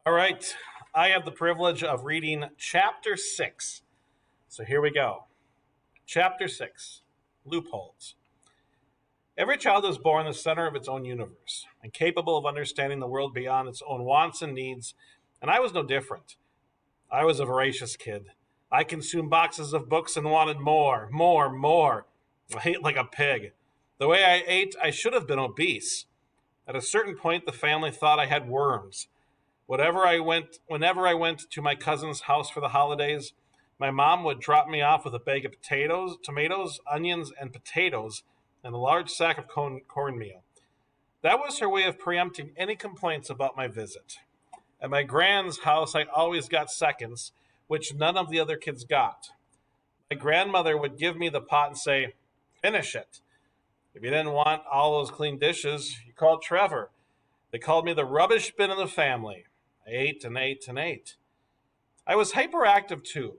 All right. I have the privilege of reading chapter 6. So here we go. Chapter 6 Loopholes. Every child is born the center of its own universe and capable of understanding the world beyond its own wants and needs, and I was no different. I was a voracious kid. I consumed boxes of books and wanted more, more, more. I ate like a pig. The way I ate, I should have been obese. At a certain point, the family thought I had worms. Whenever I went to my cousin's house for the holidays, my mom would drop me off with a bag of tomatoes, onions, and potatoes, and a large sack of cornmeal. That was her way of preempting any complaints about my visit. At my grand's house, I always got seconds, which none of the other kids got. My grandmother would give me the pot and say, "Finish it." If you didn't want all those clean dishes, you called Trevor. They called me the rubbish bin of the family. I ate and ate and ate. I was hyperactive too.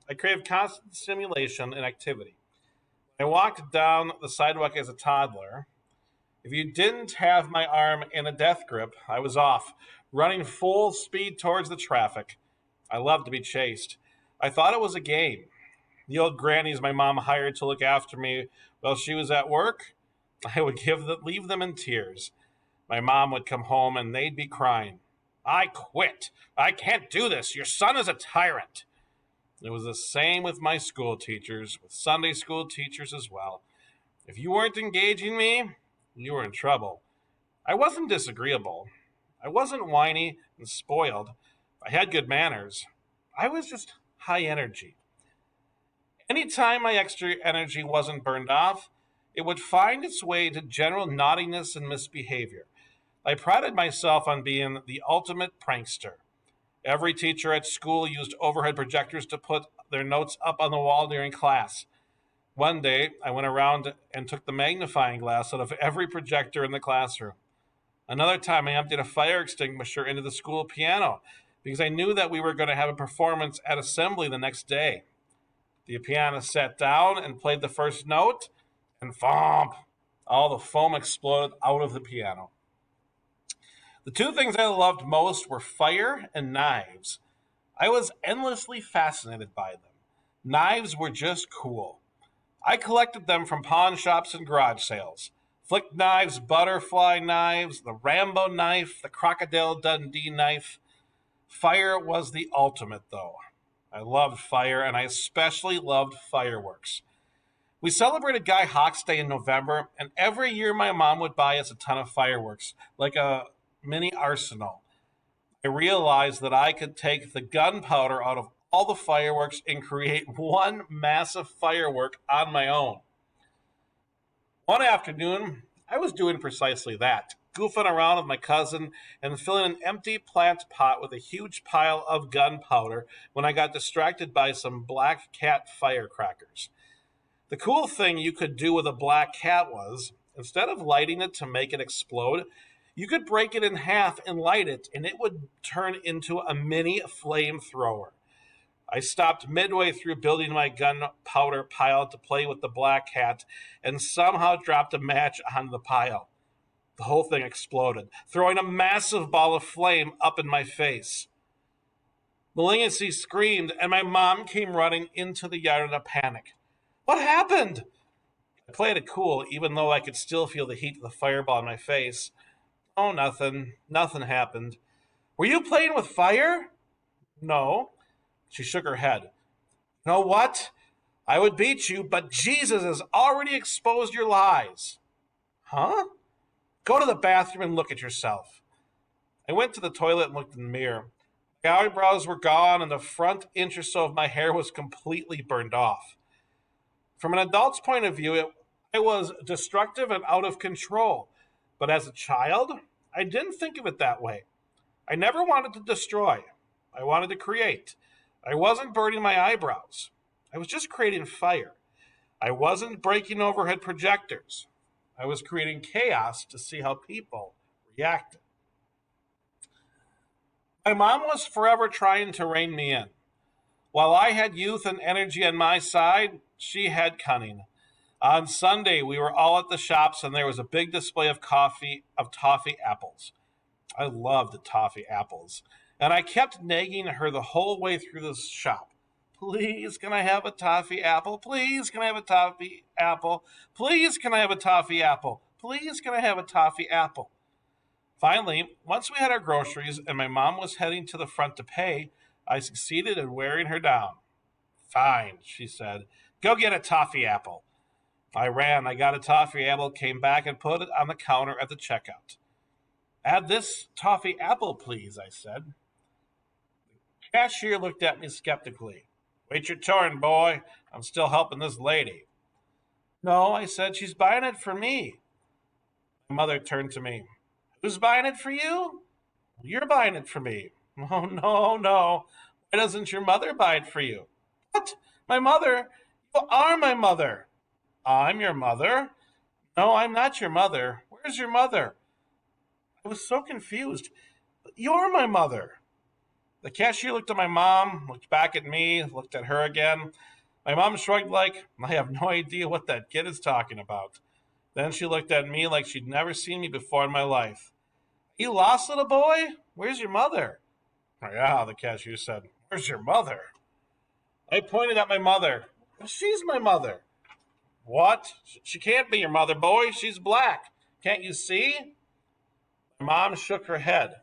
I craved constant stimulation and activity. When I walked down the sidewalk as a toddler, if you didn't have my arm in a death grip, I was off, running full speed towards the traffic. I loved to be chased. I thought it was a game. The old grannies my mom hired to look after me while she was at work, I would leave them in tears. My mom would come home and they'd be crying. "I quit. I can't do this. Your son is a tyrant." It was the same with my school teachers, with Sunday school teachers as well. If you weren't engaging me, you were in trouble. I wasn't disagreeable. I wasn't whiny and spoiled. I had good manners. I was just high energy. Anytime my extra energy wasn't burned off, it would find its way to general naughtiness and misbehavior. I prided myself on being the ultimate prankster. Every teacher at school used overhead projectors to put their notes up on the wall during class. One day, I went around and took the magnifying glass out of every projector in the classroom. Another time, I emptied a fire extinguisher into the school piano because I knew that we were going to have a performance at assembly the next day. The pianist sat down and played the first note, and thump! All the foam exploded out of the piano. The two things I loved most were fire and knives. I was endlessly fascinated by them. Knives were just cool. I collected them from pawn shops and garage sales. Flick knives, butterfly knives, the Rambo knife, the Crocodile Dundee knife. Fire was the ultimate, though. I loved fire, and I especially loved fireworks. We celebrated Guy Hawkes Day in November, and every year my mom would buy us a ton of fireworks, like a mini arsenal. I realized that I could take the gunpowder out of all the fireworks and create one massive firework on my own. One afternoon, I was doing precisely that, goofing around with my cousin and filling an empty plant pot with a huge pile of gunpowder when I got distracted by some black cat firecrackers. The cool thing you could do with a black cat was, instead of lighting it to make it explode, you could break it in half and light it, and it would turn into a mini flamethrower. I stopped midway through building my gunpowder pile to play with the black cat and somehow dropped a match on the pile. The whole thing exploded, throwing a massive ball of flame up in my face. Malignancy screamed, and my mom came running into the yard in a panic. "What happened?" I played it cool, even though I could still feel the heat of the fireball in my face. "Oh, nothing. Nothing happened." "Were you playing with fire?" "No." She shook her head. "You know what? I would beat you, but Jesus has already exposed your lies." "Huh?" "Go to the bathroom and look at yourself." I went to the toilet and looked in the mirror. My eyebrows were gone, and the front inch or so of my hair was completely burned off. From an adult's point of view, it was destructive and out of control. But as a child, I didn't think of it that way. I never wanted to destroy. I wanted to create. I wasn't burning my eyebrows. I was just creating fire. I wasn't breaking overhead projectors. I was creating chaos to see how people reacted. My mom was forever trying to rein me in. While I had youth and energy on my side, she had cunning. On Sunday, we were all at the shops and there was a big display of toffee apples. I loved toffee apples, and I kept nagging her the whole way through the shop. Please, can I have a toffee apple? Please, can I have a toffee apple? Please, can I have a toffee apple? Please, can I have a toffee apple? Finally, once we had our groceries and my mom was heading to the front to pay, I succeeded in wearing her down. Fine, she said. Go get a toffee apple. I ran, I got a toffee apple, came back and put it on the counter at the checkout. Add this toffee apple, please, I said. The cashier looked at me skeptically. Wait your turn, boy. I'm still helping this lady. No, I said, she's buying it for me. My mother turned to me. Who's buying it for you? You're buying it for me. Oh, no. Why doesn't your mother buy it for you? What? My mother? You are my mother. I'm your mother? No, I'm not your mother. Where's your mother? I was so confused. You're my mother. The cashier looked at my mom, looked back at me, looked at her again. My mom shrugged like, I have no idea what that kid is talking about. Then she looked at me like she'd never seen me before in my life. You lost, little boy? Where's your mother? Yeah, the cashier said. Where's your mother? I pointed at my mother. She's my mother. What? She can't be your mother, boy. She's black. Can't you see? My mom shook her head.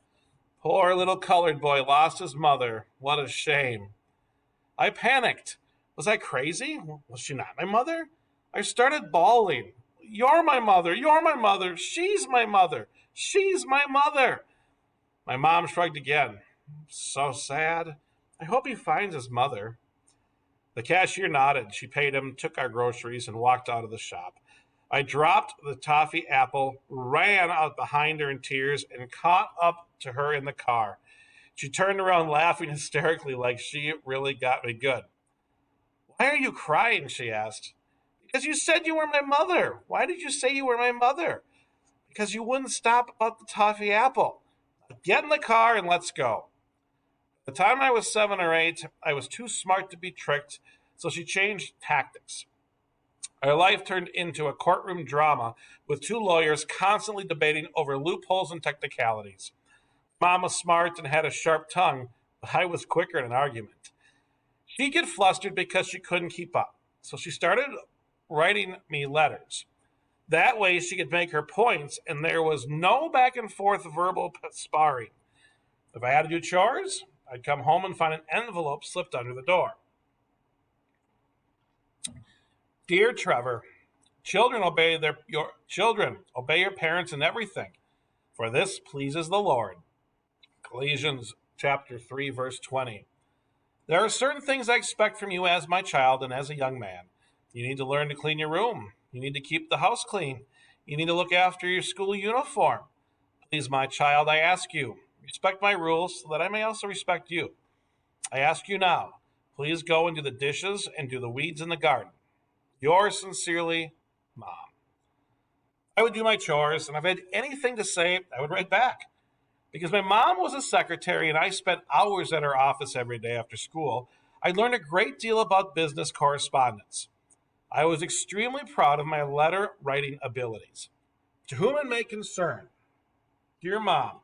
Poor little colored boy lost his mother. What a shame. I panicked. Was I crazy? Was she not my mother? I started bawling. You're my mother. You're my mother. She's my mother. She's my mother. My mom shrugged again. So sad. I hope he finds his mother. The cashier nodded. She paid him, took our groceries, and walked out of the shop. I dropped the toffee apple, ran out behind her in tears, and caught up to her in the car. She turned around laughing hysterically like she really got me good. Why are you crying? She asked. Because you said you were my mother. Why did you say you were my mother? Because you wouldn't stop about the toffee apple. Get in the car and let's go. By the time I was 7 or 8, I was too smart to be tricked, so she changed tactics. Our life turned into a courtroom drama with two lawyers constantly debating over loopholes and technicalities. Mom was smart and had a sharp tongue, but I was quicker in an argument. She'd get flustered because she couldn't keep up, so she started writing me letters. That way she could make her points, and there was no back and forth verbal sparring. If I had to do chores, I'd come home and find an envelope slipped under the door. Dear Trevor, children obey your parents in everything, for this pleases the Lord. Galatians chapter 3, verse 20. There are certain things I expect from you as my child and as a young man. You need to learn to clean your room. You need to keep the house clean. You need to look after your school uniform. Please, my child, I ask you, respect my rules so that I may also respect you. I ask you now, please go and do the dishes and do the weeds in the garden. Yours sincerely, Mom. I would do my chores, and if I had anything to say, I would write back. Because my mom was a secretary and I spent hours at her office every day after school, I learned a great deal about business correspondence. I was extremely proud of my letter writing abilities. To whom it may concern, dear Mom,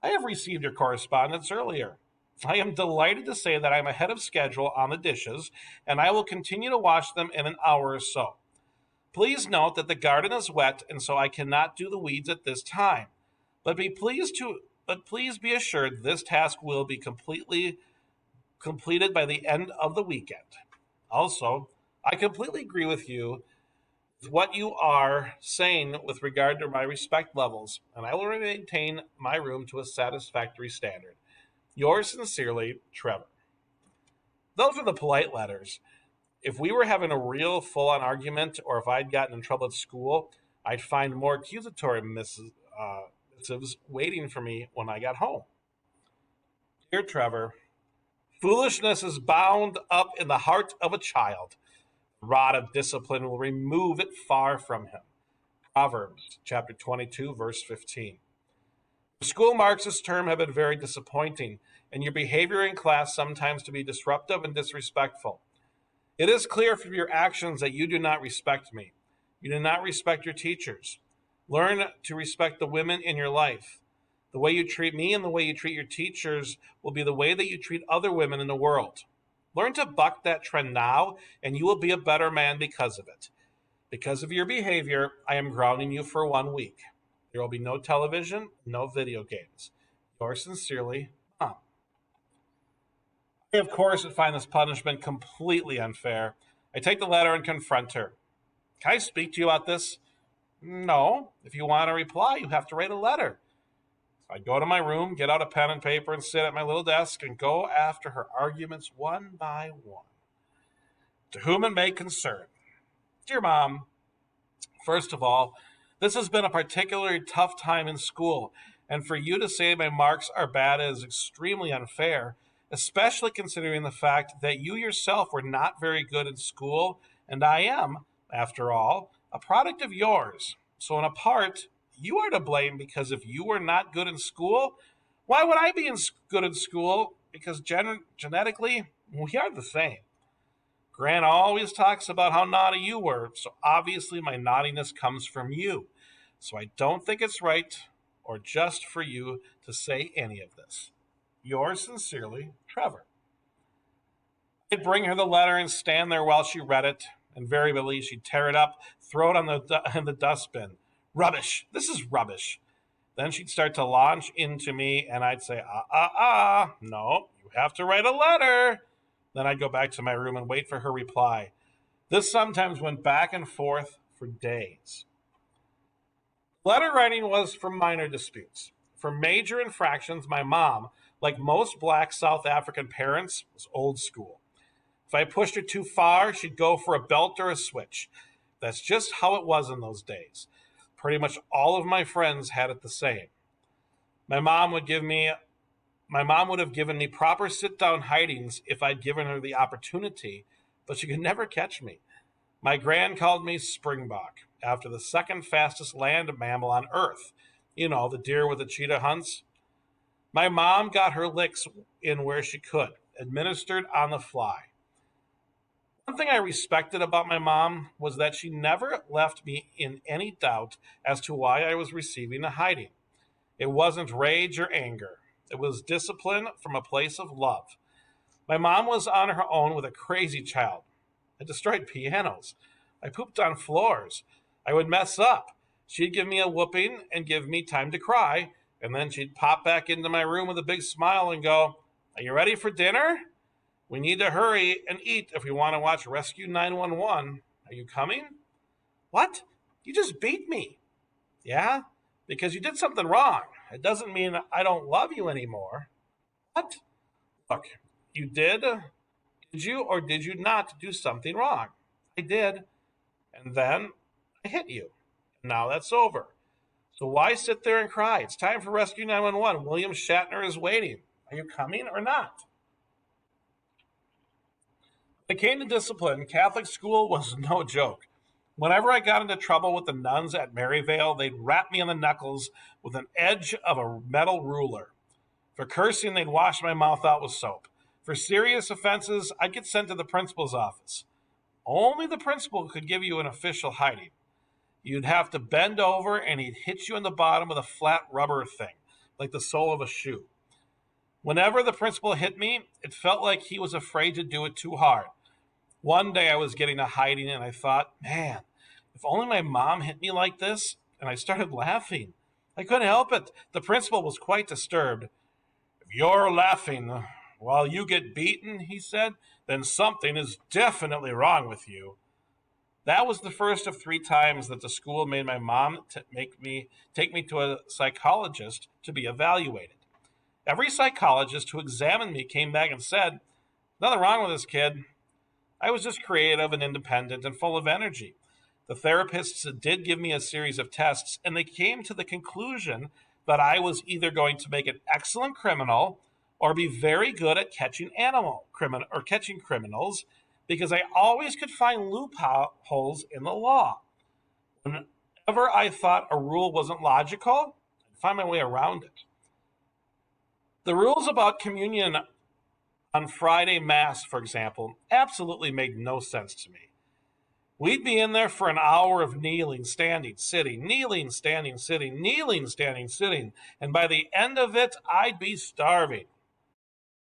I have received your correspondence earlier. I am delighted to say that I am ahead of schedule on the dishes, and I will continue to wash them in an hour or so. Please note that the garden is wet, and so I cannot do the weeds at this time. But please be assured this task will be completed by the end of the weekend. Also, I completely agree with you with what you are saying with regard to my respect levels, and I will maintain my room to a satisfactory standard. Yours sincerely, Trevor. Those are the polite letters. If we were having a real full-on argument, or if I'd gotten in trouble at school, I'd find more accusatory missives waiting for me when I got home. Dear Trevor, foolishness is bound up in the heart of a child. The rod of discipline will remove it far from him. Proverbs chapter 22, verse 15. The school marks this term have been very disappointing, and your behavior in class sometimes to be disruptive and disrespectful. It is clear from your actions that you do not respect me. You do not respect your teachers. Learn to respect the women in your life. The way you treat me and the way you treat your teachers will be the way that you treat other women in the world. Learn to buck that trend now, and you will be a better man because of it. Because of your behavior, I am grounding you for 1 week. There will be no television, no video games. Yours sincerely, Mom. I, of course, would find this punishment completely unfair. I take the letter and confront her. Can I speak to you about this? No. If you want to reply, you have to write a letter. So I go to my room, get out a pen and paper, and sit at my little desk and go after her arguments one by one. To whom it may concern. Dear Mom, first of all, this has been a particularly tough time in school, and for you to say my marks are bad is extremely unfair, especially considering the fact that you yourself were not very good in school, and I am, after all, a product of yours. So in a part, you are to blame because if you were not good in school, why would I be good in school? Because genetically, we are the same. Grant always talks about how naughty you were, so obviously my naughtiness comes from you. So I don't think it's right or just for you to say any of this. Yours sincerely, Trevor. I'd bring her the letter and stand there while she read it. Invariably, she'd tear it up, throw it on in the dustbin. Rubbish. This is rubbish. Then she'd start to launch into me, and I'd say, no, you have to write a letter. Then I'd go back to my room and wait for her reply. This sometimes went back and forth for days. Letter writing was for minor disputes. For major infractions, my mom, like most black South African parents, was old school. If I pushed her too far, she'd go for a belt or a switch. That's just how it was in those days. Pretty much all of my friends had it the same. My mom would have given me proper sit-down hidings if I'd given her the opportunity, but she could never catch me. My gran called me Springbok, after the second fastest land mammal on Earth. You know, the deer with the cheetah hunts. My mom got her licks in where she could, administered on the fly. One thing I respected about my mom was that she never left me in any doubt as to why I was receiving a hiding. It wasn't rage or anger. It was discipline from a place of love. My mom was on her own with a crazy child. I destroyed pianos. I pooped on floors. I would mess up. She'd give me a whooping and give me time to cry, and then she'd pop back into my room with a big smile and go, "Are you ready for dinner? We need to hurry and eat if we want to watch Rescue 911. Are you coming?" What? You just beat me. Yeah? Because you did something wrong. It doesn't mean I don't love you anymore. What? Look, you did. Did you or did you not do something wrong? I did. And then I hit you. Now that's over. So why sit there and cry? It's time for Rescue 911. William Shatner is waiting. Are you coming or not? When it came to discipline, Catholic school was no joke. Whenever I got into trouble with the nuns at Maryvale, they'd rap me on the knuckles with an edge of a metal ruler. For cursing, they'd wash my mouth out with soap. For serious offenses, I'd get sent to the principal's office. Only the principal could give you an official hiding. You'd have to bend over and he'd hit you in the bottom with a flat rubber thing, like the sole of a shoe. Whenever the principal hit me, it felt like he was afraid to do it too hard. One day I was getting a hiding and I thought, man, if only my mom hit me like this, and I started laughing. I couldn't help it. The principal was quite disturbed. If you're laughing while you get beaten, he said, then something is definitely wrong with you. That was the first of 3 times that the school made my mom take me to a psychologist to be evaluated. Every psychologist who examined me came back and said, nothing wrong with this kid. I was just creative and independent and full of energy. The therapists did give me a series of tests, and they came to the conclusion that I was either going to make an excellent criminal or be very good at catching criminals, because I always could find loopholes in the law. Whenever I thought a rule wasn't logical, I'd find my way around it. The rules about communion on Friday Mass, for example, absolutely made no sense to me. We'd be in there for an hour of kneeling, standing, sitting, kneeling, standing, sitting, kneeling, standing, sitting. And by the end of it, I'd be starving.